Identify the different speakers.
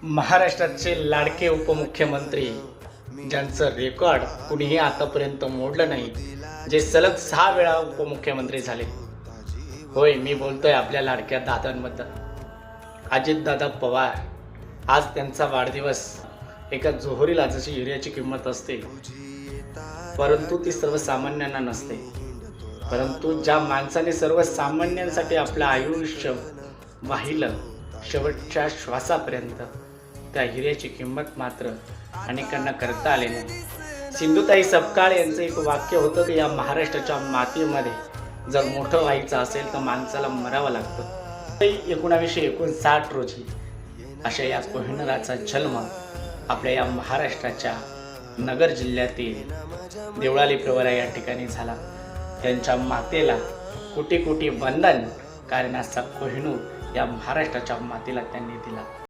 Speaker 1: महाराष्ट्राचे लाडके उपमुख्यमंत्री ज्यांचं रेकॉर्ड कुणीही आतापर्यंत मोडलं नाही, जे सलग 6 वेळा उपमुख्यमंत्री झाले. होय, मी बोलतोय आपल्या लाडक्या दादांबद्दल. अजितदादा पवार. आज त्यांचा वाढदिवस. एका जोहरीला जशी हिऱ्याची किंमत असते, परंतु ती सर्वसामान्यांना नसते. परंतु ज्या माणसाने सर्वसामान्यांसाठी आपलं आयुष्य वाहिलं शेवटच्या श्वासापर्यंत, त्या हिऱ्याची किंमत मात्र अनेकांना करता आले नाही. सिंधुताई सपकाळ यांचं एक वाक्य होतं की या महाराष्ट्राच्या मातीमध्ये जर मोठं व्हायचं असेल तर माणसाला मरावं लागतं. 1959 रोजी अशा या कोहिनूराचा जन्म आपल्या या महाराष्ट्राच्या नगर जिल्ह्यातील देवळाली प्रवरा या ठिकाणी झाला. त्यांच्या मातेला कोटी कोटी वंदन, कारण असा कोहिनूर या महाराष्ट्राच्या मातेला त्यांनी दिला.